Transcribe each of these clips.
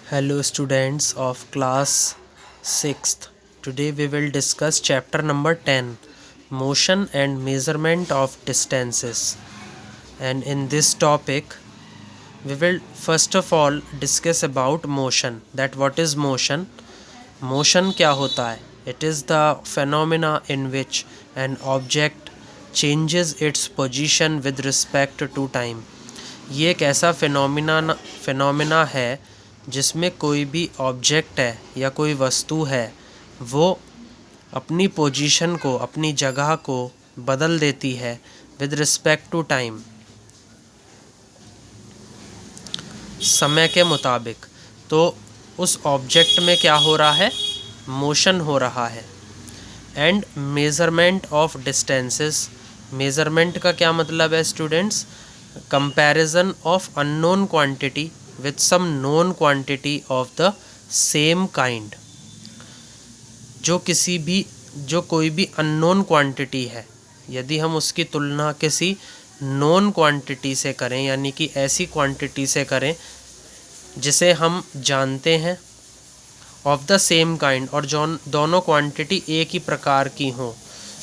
Hello students of class 6th. Today we will discuss chapter number 10, Motion and Measurement of Distances. And in this topic we will first of all discuss about motion. That what is motion? Motion क्या होता है? It is the phenomena in which an object changes its position with respect to time. ये एक ऐसा phenomena है जिसमें कोई भी ऑब्जेक्ट है या कोई वस्तु है वो अपनी पोजीशन को, अपनी जगह को बदल देती है विद रिस्पेक्ट टू टाइम, समय के मुताबिक। तो उस ऑब्जेक्ट में क्या हो रहा है? मोशन हो रहा है। And measurement of distances, measurement का क्या मतलब है students? Comparison of unknown quantity with some known quantity of the same kind। जो कोई भी अननोन क्वांटिटी है, यदि हम उसकी तुलना किसी नोन क्वांटिटी से करें, यानी कि ऐसी क्वांटिटी से करें जिसे हम जानते हैं, ऑफ द सेम काइंड, और दोनों क्वांटिटी एक ही प्रकार की हों,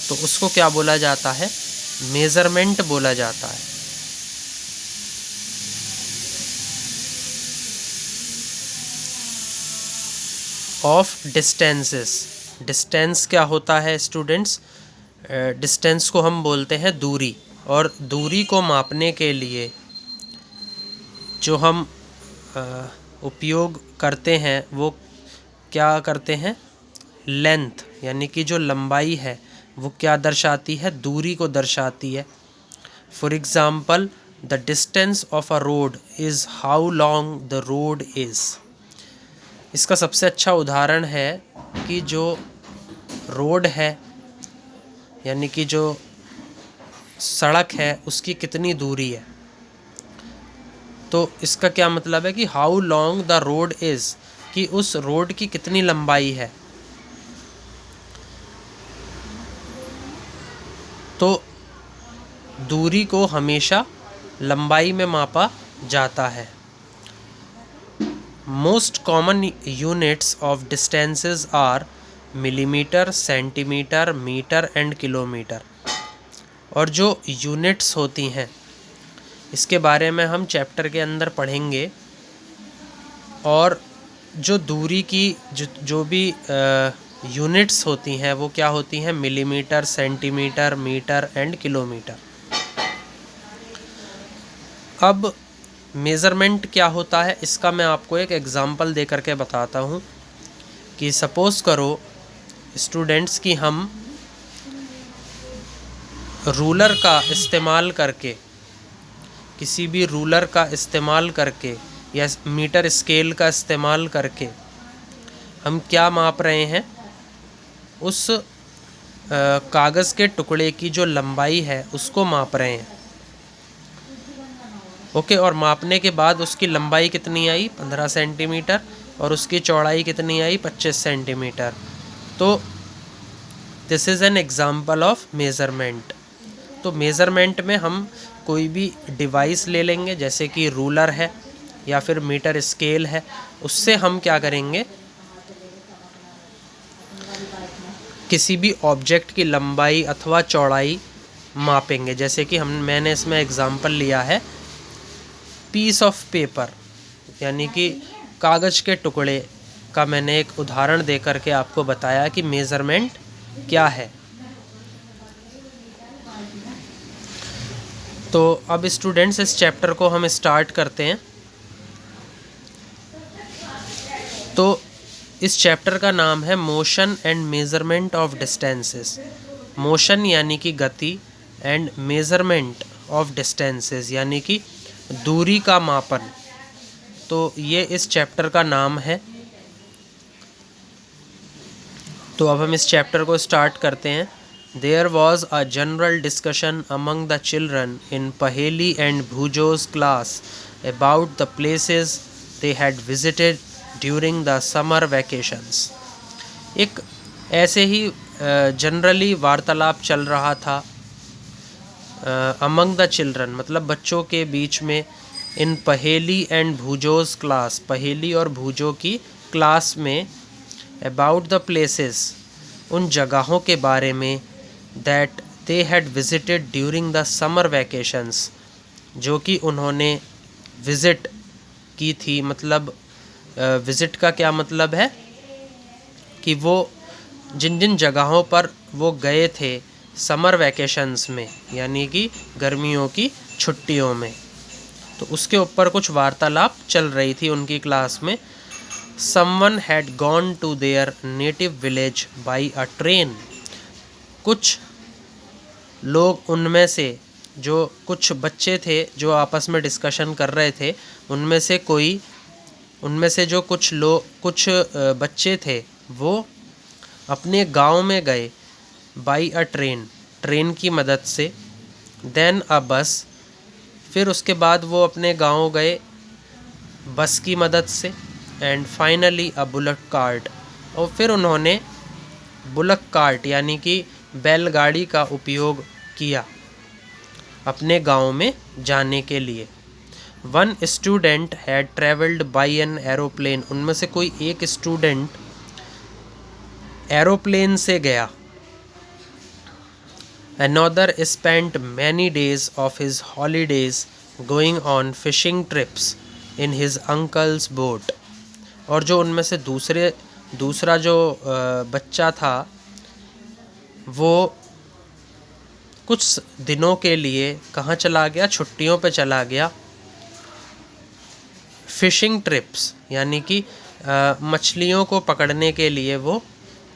तो उसको क्या बोला जाता है? मेज़रमेंट बोला जाता है। ऑफ डिस्टेंसेस, डिस्टेंस क्या होता है स्टूडेंट्स? डिस्टेंस को हम बोलते हैं दूरी, और दूरी को मापने के लिए जो हम उपयोग करते हैं वो क्या करते हैं? लेंथ, यानी कि जो लंबाई है वो क्या दर्शाती है? दूरी को दर्शाती है। For example, the distance of a road is how long the road is. इसका सबसे अच्छा उदाहरण है कि जो रोड है, यानी कि जो सड़क है, उसकी कितनी दूरी है। तो इसका क्या मतलब है कि how long the road is, कि उस रोड की कितनी लंबाई है। तो दूरी को हमेशा लंबाई में मापा जाता है। Most common units of distances are millimetre, centimetre, metre and kilometre. और जो यूनिट्स होती हैं इसके बारे में हम चैप्टर के अंदर पढ़ेंगे। और जो दूरी की जो भी यूनिट्स होती हैं वो क्या होती हैं? Millimetre, centimetre, metre and kilometre. अब मेज़रमेंट क्या होता है इसका मैं आपको एक एग्ज़ाम्पल दे करके बताता हूँ कि सपोज़ करो स्टूडेंट्स कि हम रूलर का इस्तेमाल करके, किसी भी रूलर का इस्तेमाल करके या मीटर स्केल का इस्तेमाल करके हम क्या माप रहे हैं? उस कागज़ के टुकड़े की जो लंबाई है उसको माप रहे हैं। ओके, और मापने के बाद उसकी लंबाई कितनी आई? 15 सेंटीमीटर, और उसकी चौड़ाई कितनी आई? 25 सेंटीमीटर। तो this is an example of measurement. तो मेज़रमेंट में हम कोई भी डिवाइस ले लेंगे, जैसे कि रूलर है या फिर मीटर स्केल है, उससे हम क्या करेंगे? किसी भी ऑब्जेक्ट की लंबाई अथवा चौड़ाई मापेंगे। जैसे कि मैंने इसमें एग्ज़ाम्पल लिया है पीस ऑफ पेपर, यानी कि कागज़ के टुकड़े का मैंने एक उदाहरण दे करके आपको बताया कि मेज़रमेंट क्या है। तो अब स्टूडेंट्स इस चैप्टर को हम स्टार्ट करते हैं। तो इस चैप्टर का नाम है motion and measurement of distances. Motion यानी कि गति, एंड मेज़रमेंट ऑफ डिस्टेंसेस यानी कि दूरी का मापन। तो ये इस चैप्टर का नाम है। तो अब हम इस चैप्टर को स्टार्ट करते हैं। There was a general discussion among the children in Paheli and Bhujo's class about the places they had visited during the summer vacations। एक ऐसे ही जनरली वार्तालाप चल रहा था अमंग द चिल्ड्रन, मतलब बच्चों के बीच में, इन पहेली एंड भूजोज क्लास, पहेली और भूजो की क्लास में, अबाउट द प्लेसेस, उन जगहों के बारे में, that they had visited during the summer vacations, जो कि उन्होंने विज़िट की थी। मतलब विज़िट का क्या मतलब है कि वो जिन जिन जगहों पर वो गए थे समर वैकेशंस में, यानी कि गर्मियों की छुट्टियों में, तो उसके ऊपर कुछ वार्तालाप चल रही थी उनकी क्लास में। Someone had gone to their native village by a train, कुछ लोग उनमें से, जो कुछ बच्चे थे जो आपस में डिस्कशन कर रहे थे, उनमें से जो कुछ बच्चे थे वो अपने गांव में गए बाई अ ट्रेन, ट्रेन की मदद से, देन अ बस, फिर उसके बाद वो अपने गांव गए बस की मदद से, and finally a bullock cart, और फिर उन्होंने बुलक कार्ट यानी कि बैलगाड़ी का उपयोग किया अपने गांव में जाने के लिए। One student had travelled by an aeroplane, उनमें से कोई एक स्टूडेंट एरोप्लेन से गया। Another spent many days of his holidays going on fishing trips in his uncle's boat, और जो उनमें से दूसरा जो बच्चा था वो कुछ दिनों के लिए कहाँ चला गया, छुट्टियों पे चला गया, फिशिंग ट्रिप्स यानी कि मछलियों को पकड़ने के लिए वो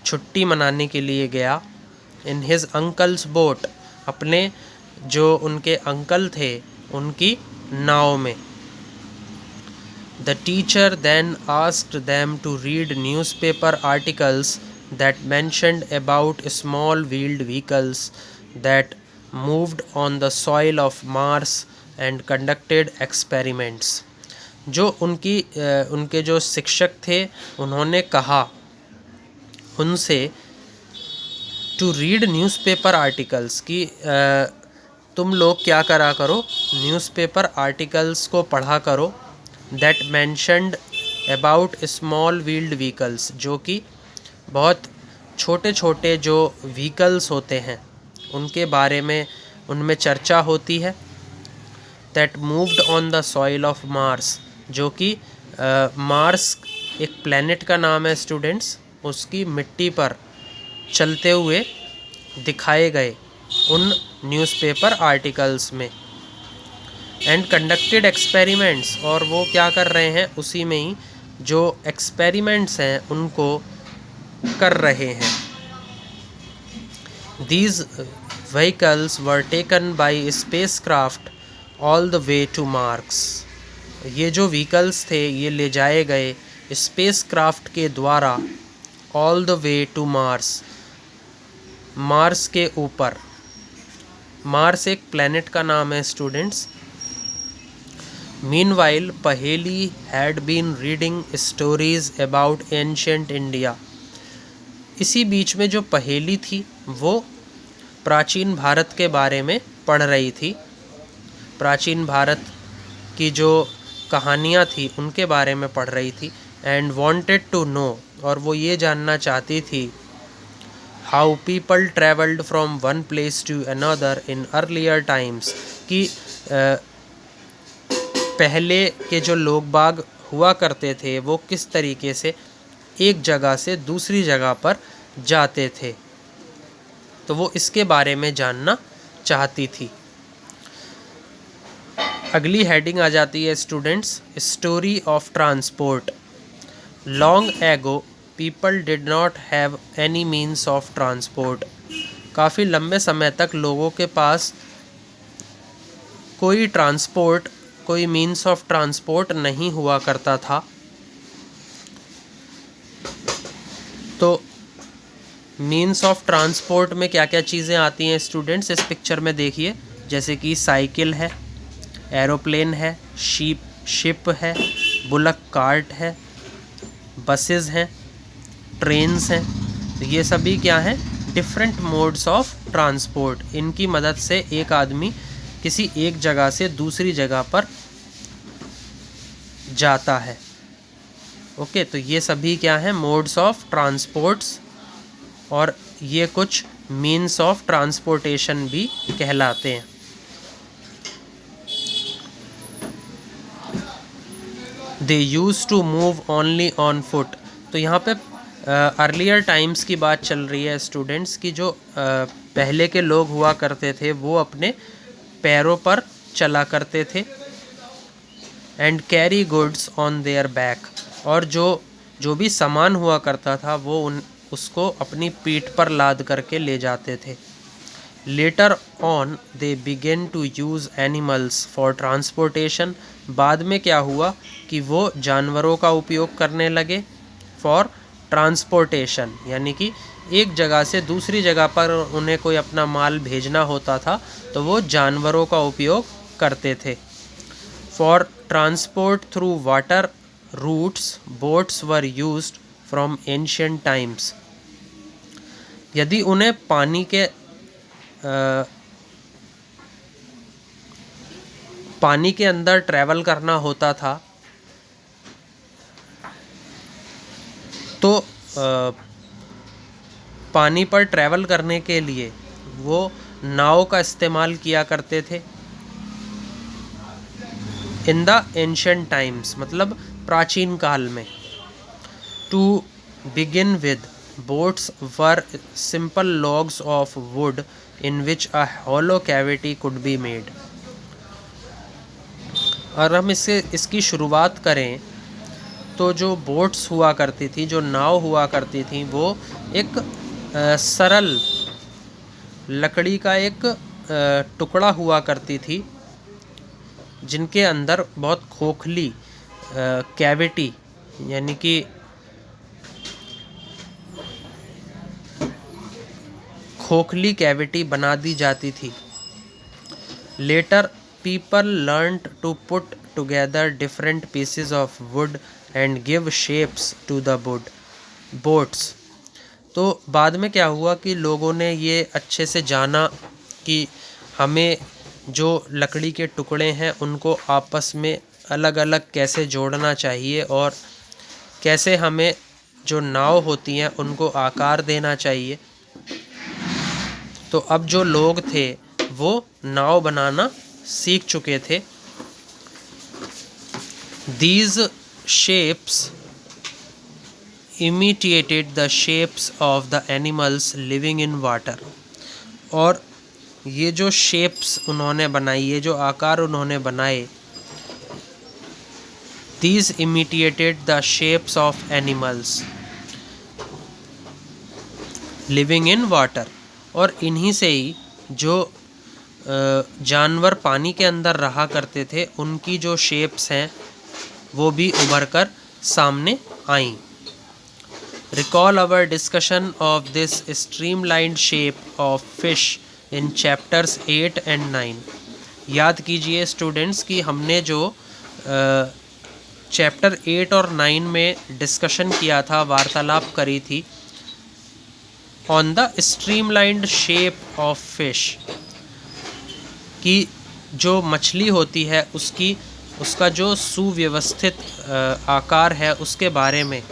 छुट्टी मनाने के लिए गया। इन हिज अंकल्स बोट, अपने जो उनके अंकल थे उनकी नाव में। The teacher then asked them to read newspaper articles that mentioned about small wheeled vehicles that moved on the soil of Mars and conducted experiments। जो उनके जो शिक्षक थे उन्होंने कहा उनसे टू रीड न्यूज़पेपर आर्टिकल्स कि तुम लोग क्या करा करो, न्यूज़पेपर आर्टिकल्स को पढ़ा करो, that mentioned about small wheeled vehicles, जो कि बहुत छोटे छोटे जो व्हीकल्स होते हैं उनके बारे में उनमें चर्चा होती है। That moved on the soil of Mars, जो कि मार्स एक प्लैनेट का नाम है स्टूडेंट्स, उसकी मिट्टी पर चलते हुए दिखाए गए उन न्यूज़पेपर आर्टिकल्स में। एंड कंडक्टेड एक्सपेरिमेंट्स, और वो क्या कर रहे हैं, उसी में ही जो एक्सपेरिमेंट्स हैं उनको कर रहे हैं। These vehicles were taken by spacecraft all the way to Mars। ये जो व्हीकल्स थे ये ले जाए गए स्पेसक्राफ्ट के द्वारा all the way to Mars, Mars के ऊपर। मार्स एक प्लैनेट का नाम है स्टूडेंट्स। Meanwhile, पहेली had been reading stories about ancient India। इसी बीच में जो पहेली थी वो प्राचीन भारत के बारे में पढ़ रही थी, प्राचीन भारत की जो कहानियाँ थी उनके बारे में पढ़ रही थी। एंड वांटेड टू नो, और वो ये जानना चाहती थी, how people travelled from one place to another in earlier times, कि पहले के जो लोग बाग हुआ करते थे वो किस तरीके से एक जगह से दूसरी जगह पर जाते थे, तो वो इसके बारे में जानना चाहती थी। अगली हेडिंग आ जाती है students, story of transport. Long ago people did not have any means of transport. काफ़ी लंबे समय तक लोगों के पास कोई मीन्स ऑफ ट्रांसपोर्ट नहीं हुआ करता था। तो मीन्स ऑफ ट्रांसपोर्ट में क्या क्या चीज़ें आती हैं स्टूडेंट्स, इस पिक्चर में देखिए, जैसे कि साइकिल है, एरोप्लेन है, शिप है, बुलक कार्ट है, बसेस हैं, ट्रेन्स हैं। तो ये सभी क्या हैं, डिफरेंट मोड्स ऑफ ट्रांसपोर्ट। इनकी मदद से एक आदमी किसी एक जगह से दूसरी जगह पर जाता है। ओके, तो ये सभी क्या हैं, मोड्स ऑफ ट्रांसपोर्ट्स, और ये कुछ मीन्स ऑफ ट्रांसपोर्टेशन भी कहलाते हैं। They used to move only on foot. तो यहाँ पे अर्लियर टाइम्स की बात चल रही है स्टूडेंट्स की, जो पहले के लोग हुआ करते थे वो अपने पैरों पर चला करते थे। And carry goods on their back, और जो भी सामान हुआ करता था वो उसको अपनी पीठ पर लाद करके ले जाते थे। Later on they began to use animals for transportation. बाद में क्या हुआ कि वो जानवरों का उपयोग करने लगे फॉर ट्रांसपोर्टेशन, यानी कि एक जगह से दूसरी जगह पर उन्हें कोई अपना माल भेजना होता था तो वो जानवरों का उपयोग करते थे। For transport through water routes boats were used from ancient times. यदि उन्हें पानी के अंदर ट्रैवल करना होता था तो पानी पर ट्रैवल करने के लिए वो नाव का इस्तेमाल किया करते थे। इन द एंशिएंट टाइम्स, मतलब प्राचीन काल में। To begin with, boats were simple logs of wood in which a hollow cavity could be made. और हम इसकी शुरुआत करें तो जो बोट्स हुआ करती थी, जो नाव हुआ करती थी, वो एक सरल लकड़ी का एक टुकड़ा हुआ करती थी जिनके अंदर बहुत खोखली कैविटी, यानी कि खोखली कैविटी बना दी जाती थी। Later people learned to put together different pieces of wood and give shapes to the boats। तो बाद में क्या हुआ कि लोगों ने ये अच्छे से जाना कि हमें जो लकड़ी के टुकड़े हैं उनको आपस में अलग अलग कैसे जोड़ना चाहिए और कैसे हमें जो नाव होती हैं उनको आकार देना चाहिए। तो अब जो लोग थे वो नाव बनाना सीख चुके थे। These shapes imitated the shapes of the animals living in water। और ये जो shapes उन्होंने बनाई, ये जो आकार उन्होंने बनाए, these imitated the shapes of animals living in water। और इन्हीं से ही जो जानवर पानी के अंदर रहा करते थे उनकी जो शेप्स हैं वो भी उभर कर सामने आईं। Recall our discussion of this streamlined shape of fish in chapters 8 and 9। याद कीजिए स्टूडेंट्स कि हमने जो चैप्टर 8 और 9 में डिस्कशन किया था, वार्तालाप करी थी on the streamlined shape of fish, कि जो मछली होती है उसका जो सुव्यवस्थित आकार है उसके बारे में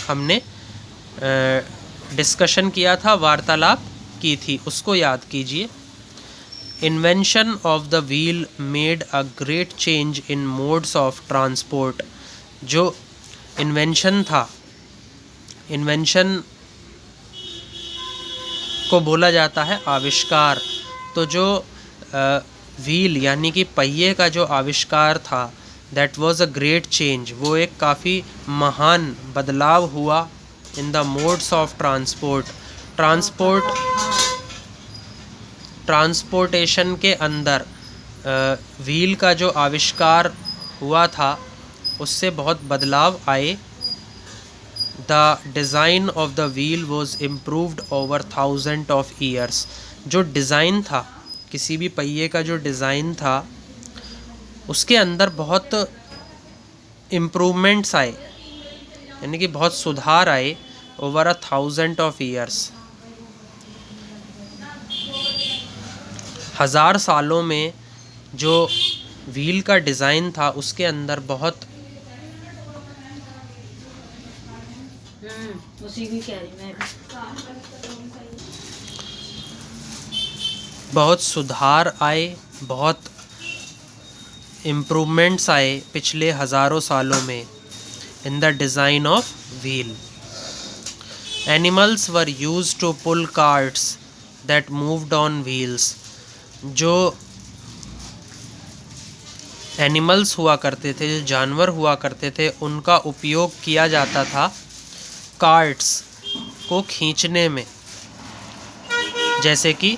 हमने डिस्कशन किया था, वार्तालाप की थी, उसको याद कीजिए। Invention of the wheel made a great change in modes of transport. जो इन्वेंशन था, इन्वेंशन को बोला जाता है आविष्कार। तो जो व्हील यानी कि पहिए का जो आविष्कार था, that was a great change, वो एक काफ़ी महान बदलाव हुआ in the modes of transportation के अंदर व्हील का जो आविष्कार हुआ था उससे बहुत बदलाव आए। The design of the wheel was improved over 1000 of years. जो डिज़ाइन था, किसी भी पहिए का जो डिज़ाइन था उसके अंदर बहुत इम्प्रूवमेंट्स आए, यानी कि बहुत सुधार आए ओवर 1000 ऑफ ईयर्स। 1000 सालों में जो व्हील का डिज़ाइन था उसके अंदर बहुत उसी की कह रही मैं भी। बहुत सुधार आए, बहुत इम्प्रूवमेंट्स आए पिछले हज़ारों सालों में in the design of wheel. Animals were used to pull carts that moved on wheels. जो एनिमल्स हुआ करते थे, जो जानवर हुआ करते थे, उनका उपयोग किया जाता था कार्ट्स को खींचने में। जैसे कि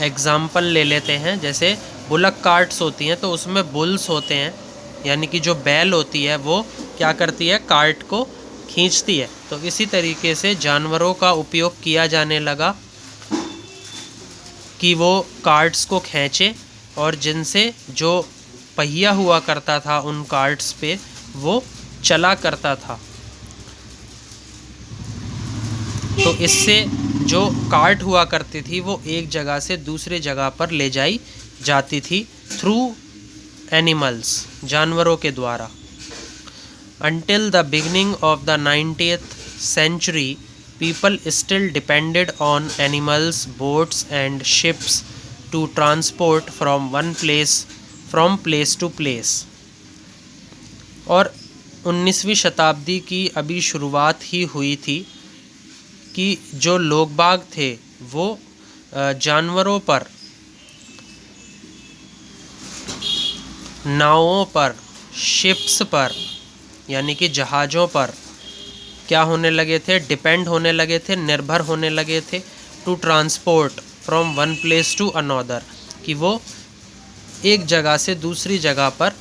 एग्ज़ाम्पल ले लेते हैं, जैसे बुलक कार्ट्स होती हैं तो उसमें बुल्स होते हैं, यानी कि जो बैल होती है वो क्या करती है, कार्ट को खींचती है। तो इसी तरीके से जानवरों का उपयोग किया जाने लगा कि वो कार्ट्स को खींचे, और जिनसे जो पहिया हुआ करता था उन कार्ट्स पे वो चला करता था। तो इससे जो कार्ट हुआ करती थी वो एक जगह से दूसरी जगह पर ले जाई जाती थी थ्रू एनिमल्स, जानवरों के द्वारा। Until the beginning of the 19th century, people still depended on animals, boats and ships to transport from place to place। और 19वीं शताब्दी की अभी शुरुआत ही हुई थी कि जो लोग बाग थे वो जानवरों पर, नावों पर, शिप्स पर यानी कि जहाज़ों पर क्या होने लगे थे, डिपेंड होने लगे थे, निर्भर होने लगे थे to transport from one place to another, कि वो एक जगह से दूसरी जगह पर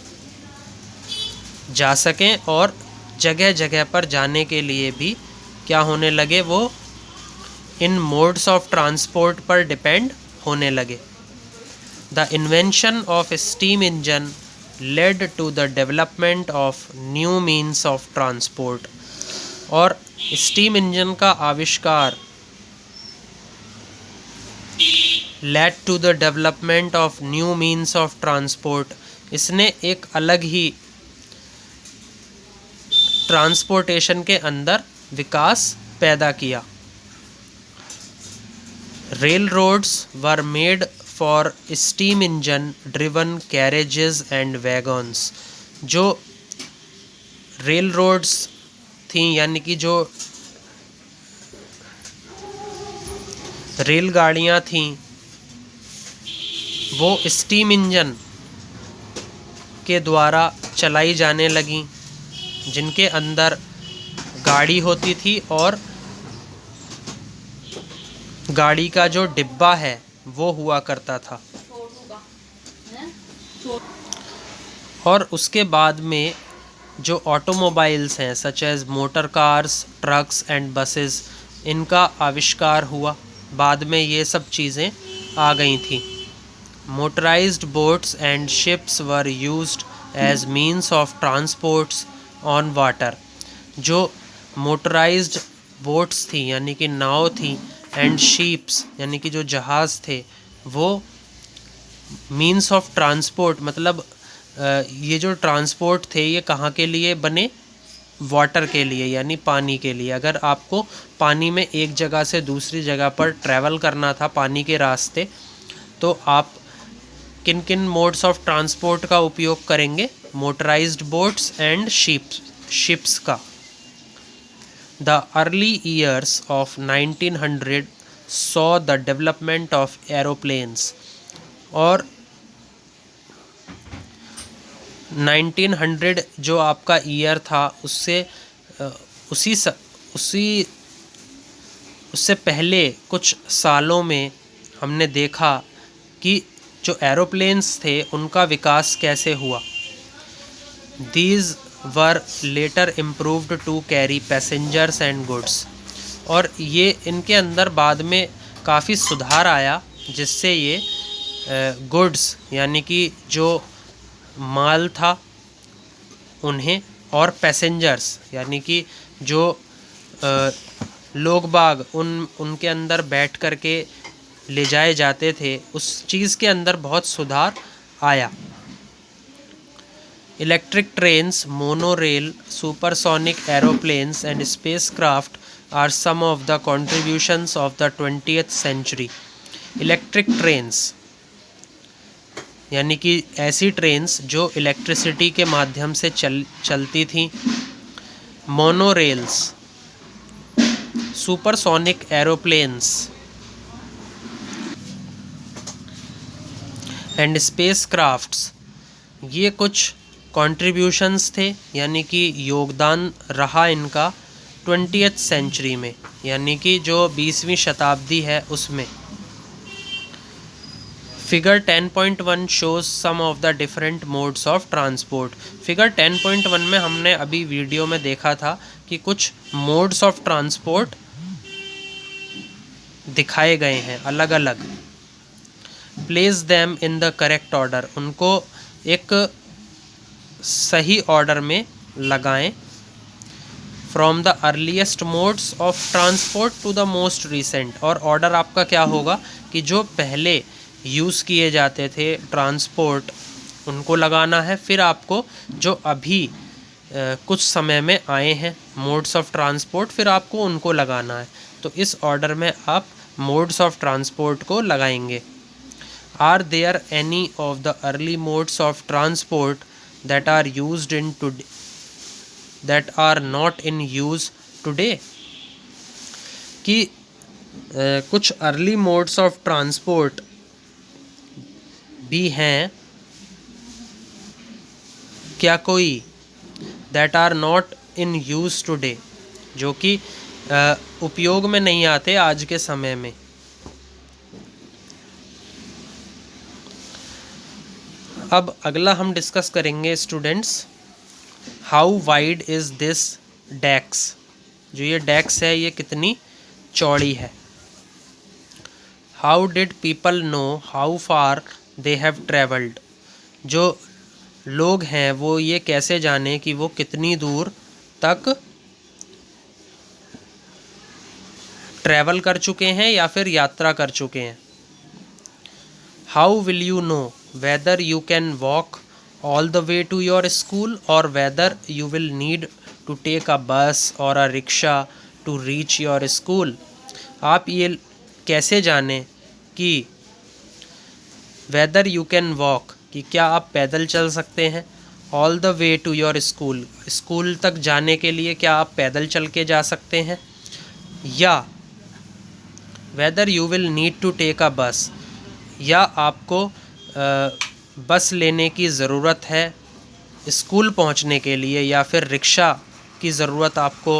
जा सकें, और जगह जगह पर जाने के लिए भी क्या होने लगे, वो इन मोड्स ऑफ ट्रांसपोर्ट पर डिपेंड होने लगे। The invention of steam engine led to the development of new means of transport. और स्टीम इंजन का आविष्कार led to the development of new means of transport, इसने एक अलग ही ट्रांसपोर्टेशन के अंदर विकास पैदा किया। Railroads were made for steam engine driven carriages and wagons. जो रेल रोड्स थी, यानी कि जो रेलगाड़ियाँ थीं, वो स्टीम इंजन के द्वारा चलाई जाने लगीं, जिनके अंदर गाड़ी होती थी और गाड़ी का जो डिब्बा है वो हुआ करता था। और उसके बाद में जो ऑटोमोबाइल्स हैं such as motor cars, trucks and buses, इनका आविष्कार हुआ। बाद में ये सब चीज़ें आ गई थी। Motorised boats and ships were used as means of transports on water. जो मोटराइज्ड बोट्स थी यानी कि नाव थी, एंड शिप्स यानी कि जो जहाज़ थे, वो मीन्स ऑफ ट्रांसपोर्ट मतलब ये जो ट्रांसपोर्ट थे ये कहाँ के लिए बने, वाटर के लिए यानी पानी के लिए। अगर आपको पानी में एक जगह से दूसरी जगह पर ट्रैवल करना था पानी के रास्ते, तो आप किन किन मोड्स ऑफ ट्रांसपोर्ट का उपयोग करेंगे, मोटराइज्ड बोट्स एंड शिप्स का। The early years of 1900 saw the development of aeroplanes. और 1900 जो आपका ईयर था उससे उससे पहले कुछ सालों में हमने देखा कि जो एरोप्लेन्स थे उनका विकास कैसे हुआ। These were later improved to carry passengers and goods. और ये इनके अंदर बाद में काफ़ी सुधार आया, जिससे ये गुड्स यानी कि जो माल था उन्हें, और पैसेंजर्स यानी कि जो लोग बाग उनके अंदर बैठ कर के ले जाए जाते थे, उस चीज़ के अंदर बहुत सुधार आया। Electric trains, monorail, supersonic aeroplanes and spacecraft are some of the contributions of the 20th century. Electric trains यानी कि ऐसी ट्रेन्स जो इलेक्ट्रिसिटी के माध्यम से चलती थीं. मोनोरेल्स, सुपरसोनिक एरोप्लेन्स एंड स्पेसक्राफ्ट्स, ये कुछ कंट्रीब्यूशंस थे यानी कि योगदान रहा इनका 20th सेंचुरी में, यानी कि जो 20वीं शताब्दी है उसमें. Figure 10.1 shows some of the different modes of transport. Figure 10.1 में हमने अभी वीडियो में देखा था कि कुछ मोड्स ऑफ ट्रांसपोर्ट दिखाए गए हैं अलग अलग. Place them in the correct order, उनको एक सही ऑर्डर में लगाएं. From the earliest modes of transport to the most recent, और ऑर्डर आपका क्या होगा कि जो पहले यूज़ किए जाते थे ट्रांसपोर्ट उनको लगाना है, फिर आपको जो अभी कुछ समय में आए हैं मोड्स ऑफ ट्रांसपोर्ट फिर आपको उनको लगाना है. तो इस ऑर्डर में आप मोड्स ऑफ ट्रांसपोर्ट को लगाएंगे. Are there any of the early modes of transport that are used in today, that are not in use today, कि कुछ अर्ली मोड्स ऑफ ट्रांसपोर्ट भी हैं क्या कोई, that are not in use today, जो कि उपयोग में नहीं आते आज के समय में. अब अगला हम डिस्कस करेंगे students, how wide is this डेक्स. जो ये डेक्स है ये कितनी चौड़ी है. How did people know how far they have travelled, जो लोग हैं वो ये कैसे जाने कि वो कितनी दूर तक ट्रैवल कर चुके हैं या फिर यात्रा कर चुके हैं. How will you no whether you can walk all the way to your school or whether you will need to take a bus or a rickshaw to reach your school. आप ये कैसे जानें कि whether you can walk, कि क्या आप पैदल चल सकते हैं, all the way to your school, school तक जाने के लिए क्या आप पैदल चल के जा सकते हैं, या whether you will need to take a bus, या आपको बस लेने की ज़रूरत है स्कूल पहुंचने के लिए, या फिर रिक्शा की ज़रूरत आपको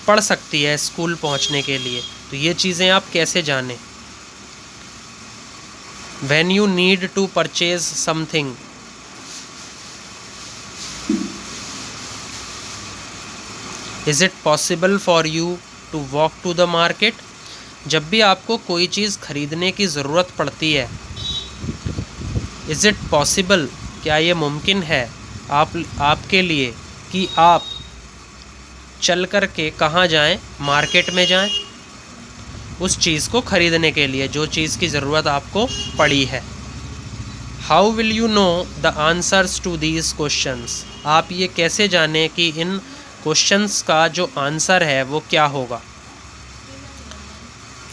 पड़ सकती है स्कूल पहुंचने के लिए. तो ये चीज़ें आप कैसे जानें. When you need to purchase something, is it possible for you to walk to the market. जब भी आपको कोई चीज़ खरीदने की ज़रूरत पड़ती है, इज़ इट पॉसिबल, क्या ये मुमकिन है आपके लिए कि आप चल कर के कहाँ जाएं, मार्केट में जाएं उस चीज़ को ख़रीदने के लिए जो चीज़ की ज़रूरत आपको पड़ी है. How will you know the answers to these questions, आप ये कैसे जानें कि इन क्वेश्चंस का जो आंसर है वो क्या होगा.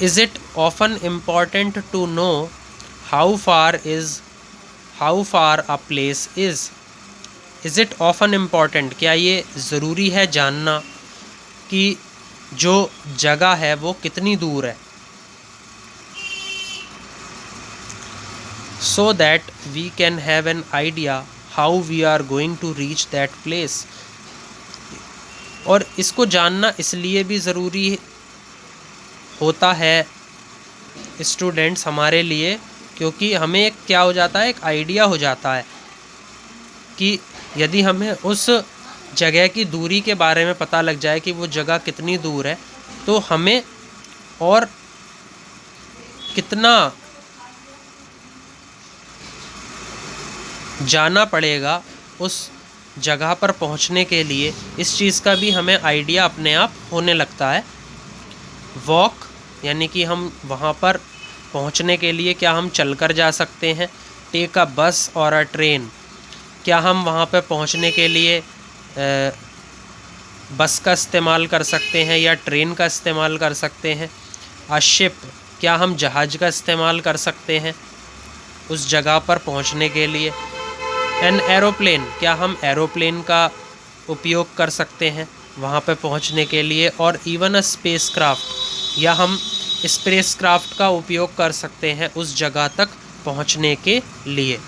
Is it often important to know how far a place is? Is it often important, क्या ये ज़रूरी है जानना कि जो जगह है वो कितनी दूर है. So that we can have an idea how we are going to reach that place. और इसको जानना इसलिए भी ज़रूरी होता है स्टूडेंट्स हमारे लिए, क्योंकि हमें क्या हो जाता है, एक आइडिया हो जाता है कि यदि हमें उस जगह की दूरी के बारे में पता लग जाए कि वो जगह कितनी दूर है, तो हमें और कितना जाना पड़ेगा उस जगह पर पहुंचने के लिए, इस चीज़ का भी हमें आइडिया अपने आप होने लगता है. वॉक यानी कि हम वहाँ पर पहुँचने के लिए क्या हम चलकर जा सकते हैं. टेक अ बस और अ ट्रेन, क्या हम वहाँ पे पहुँचने के लिए बस का इस्तेमाल कर सकते हैं या ट्रेन का इस्तेमाल कर सकते हैं? अ शिप, क्या हम जहाज़ का इस्तेमाल कर सकते हैं उस जगह पर पहुँचने के लिए? एन एरोप्लेन, क्या हम एरोप्लेन का उपयोग कर सकते हैं वहाँ पे पहुँचने के लिए? और इवन अ स्पेस क्राफ्ट, या हम स्पेस क्राफ्ट का उपयोग कर सकते हैं उस जगह तक पहुँचने के लिए।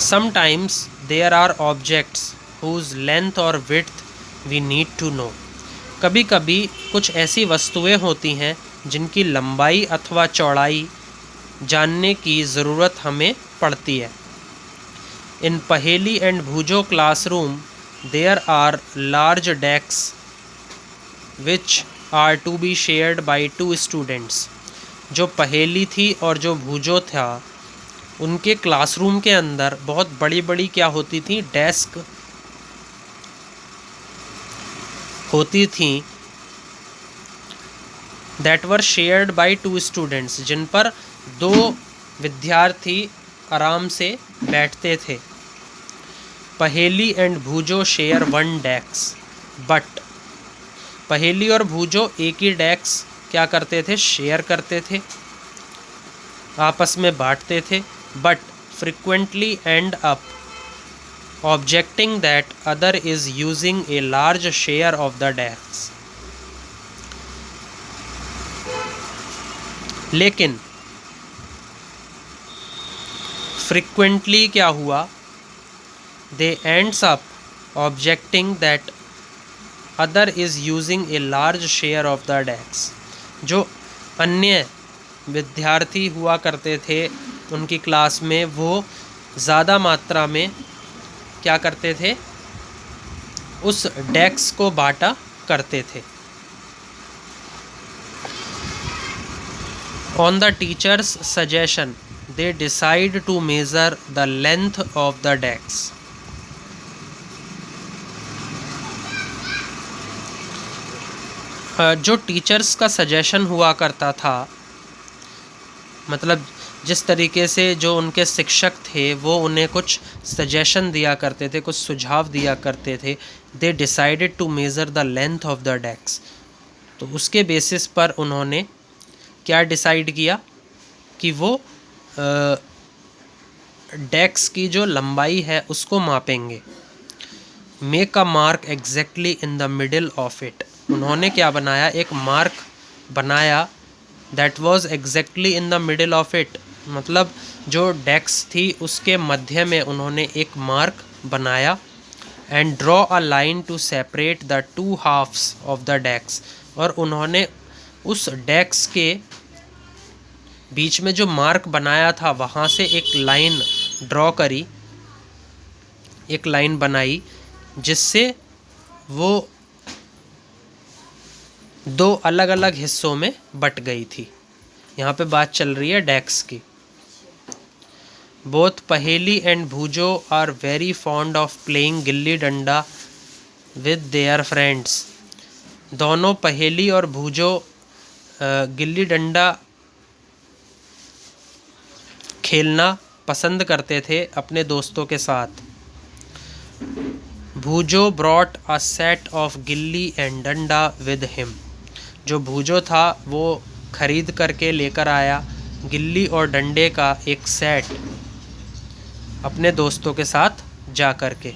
Sometimes there are objects whose length or width we need to know. कभी कभी कुछ ऐसी वस्तुएं होती हैं जिनकी लंबाई अथवा चौड़ाई जानने की ज़रूरत हमें पड़ती है। In Paheli and Bhujo classroom there are large desks which are to be shared by 2 students. जो पहेली थी और जो भूजो था, उनके क्लासरूम के अंदर बहुत बड़ी बड़ी क्या होती थी? डेस्क होती थी that were shared by 2 students, जिन पर 2 विद्यार्थी आराम से बैठते थे। Paheli and Bhujo share 1 desk but, Paheli और भूजो एक ही डेस्क क्या करते थे? शेयर करते थे, आपस में बांटते थे। But frequently end up objecting that other is using a large share of the desk. लेकिन frequently क्या हुआ? They ends up objecting that other is using a large share of the desk. जो अन्य विद्यार्थी हुआ करते थे उनकी क्लास में, वो ज़्यादा मात्रा में क्या करते थे? उस डेस्क को बांटा करते थे। On the teacher's suggestion they decide to measure the length of the desk. जो टीचर्स का सजेशन हुआ करता था, मतलब जिस तरीके से जो उनके शिक्षक थे वो उन्हें कुछ सजेशन दिया करते थे, कुछ सुझाव दिया करते थे। They decided to measure the length of the desk, तो उसके बेसिस पर उन्होंने क्या डिसाइड किया कि वो डेस्क की जो लंबाई है उसको मापेंगे। Make a mark exactly in the middle of it, उन्होंने क्या बनाया? एक मार्क बनाया that was exactly in the middle of it, मतलब जो डेस्क थी उसके मध्य में उन्होंने एक मार्क बनाया। And draw a line to separate the 2 halves of the desk, और उन्होंने उस डेस्क के बीच में जो मार्क बनाया था वहाँ से एक लाइन ड्रॉ करी, एक लाइन बनाई जिससे वो 2 अलग अलग हिस्सों में बट गई थी। यहाँ पे बात चल रही है डेस्क की। Both Paheli and Bhoojo are very fond of playing gilli danda with their friends. दोनों पहेली और भूजो गिल्ली डंडा खेलना पसंद करते थे अपने दोस्तों के साथ। भूजो brought a set of gilli and डंडा विद हिम, जो भूजो था वो खरीद करके लेकर आया गिल्ली और डंडे का एक सेट अपने दोस्तों के साथ जा कर के।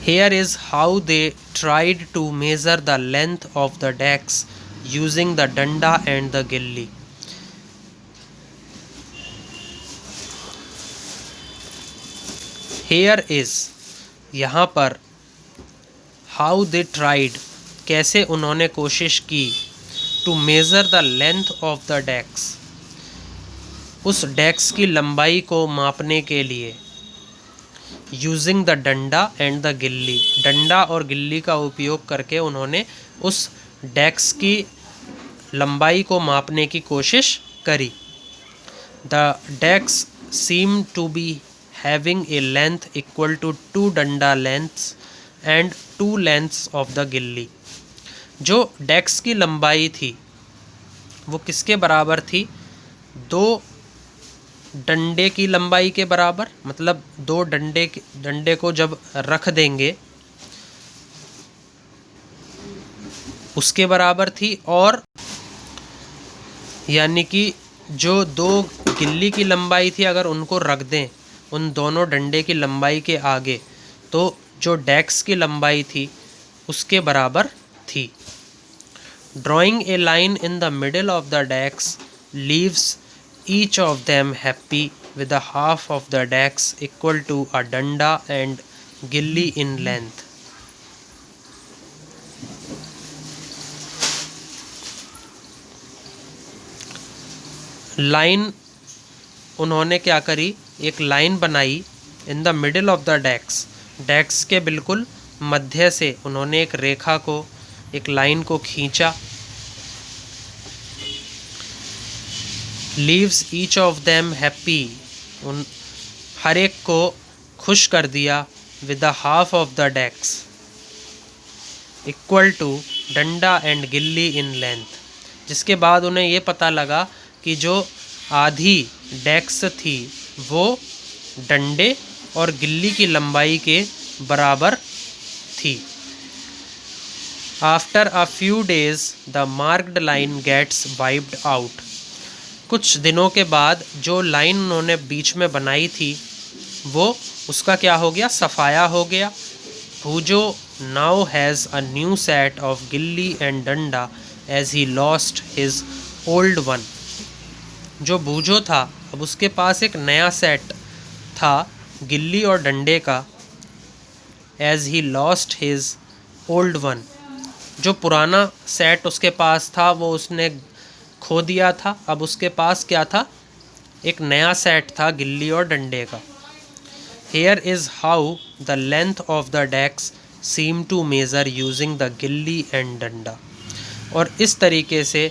Here is how they tried to measure the length of the desk using the danda and the gilli. Here is, यहाँ पर how they tried, कैसे उन्होंने कोशिश की, to measure the length of the desk, उस डेस्क की लंबाई को मापने के लिए। यूजिंग द डंडा एंड द गिल्ली, डंडा और गिल्ली का उपयोग करके उन्होंने उस डेस्क की लंबाई को मापने की कोशिश करी। The desk seem to be having a length equal to 2 danda lengths and 2 lengths of the gilli. जो डेस्क की लंबाई थी वो किसके बराबर थी? 2 डंडे की लंबाई के बराबर, मतलब 2 डंडे को जब रख देंगे उसके बराबर थी, और यानी कि जो 2 गिल्ली की लंबाई थी अगर उनको रख दें उन दोनों डंडे की लंबाई के आगे, तो जो डेक्स की लंबाई थी उसके बराबर थी। Drawing a line in the middle of the डेक्स leaves each of them happy with a half of the decks equal to a danda and gilli in length. Line उन्होंने क्या करी, एक लाइन बनाई in the middle of the desks, desks के बिल्कुल मध्य से उन्होंने एक रेखा को, एक लाइन को खींचा। Leaves each of them happy, उन हर एक को खुश कर दिया। With the half of the डेक्स equal to danda and gilli in length, जिसके बाद उन्हें ये पता लगा कि जो आधी डेक्स थी वो डंडे और गिल्ली की लंबाई के बराबर थी। After a few days the marked line gets wiped out, कुछ दिनों के बाद जो लाइन उन्होंने बीच में बनाई थी वो उसका क्या हो गया, सफाया हो गया। Bhujo now has a new set of gilli and danda as he lost his old one, जो भूजो था अब उसके पास एक नया सेट था गिल्ली और डंडे का। As he lost his old one, जो पुराना सेट उसके पास था वो उसने खो दिया था, अब उसके पास क्या था, एक नया सेट था गिल्ली और डंडे का। Here is how the length of the डेक्स seem to measure using the gilli and danda, और इस तरीके से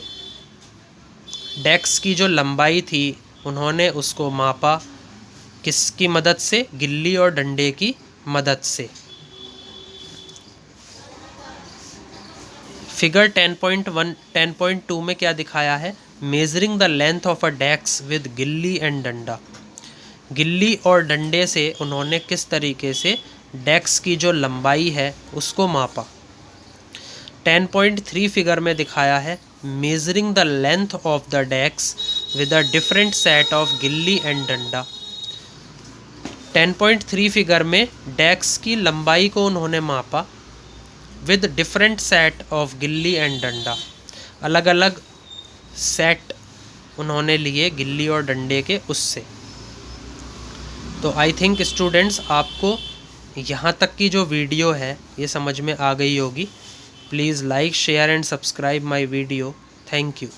डेक्स की जो लंबाई थी उन्होंने उसको मापा, किसकी मदद से, गिल्ली और डंडे की मदद से। फिगर 10.2 में क्या दिखाया है, measuring the length of a डेक्स विद गिल्ली एंड डंडा, गिल्ली और डंडे से उन्होंने किस तरीके से डेक्स की जो लंबाई है उसको मापा। 10.3 फिगर में दिखाया है measuring the length of the डेक्स with a different set of gilli and danda. 10.3 figure में डेक्स की लंबाई को उन्होंने मापा with different set of gilli and डंडा, अलग अलग सेट उन्होंने लिए गिल्ली और डंडे के उससे। तो आई थिंक स्टूडेंट्स आपको यहाँ तक की जो वीडियो है ये समझ में आ गई होगी। Please like share and subscribe my video. Thank you.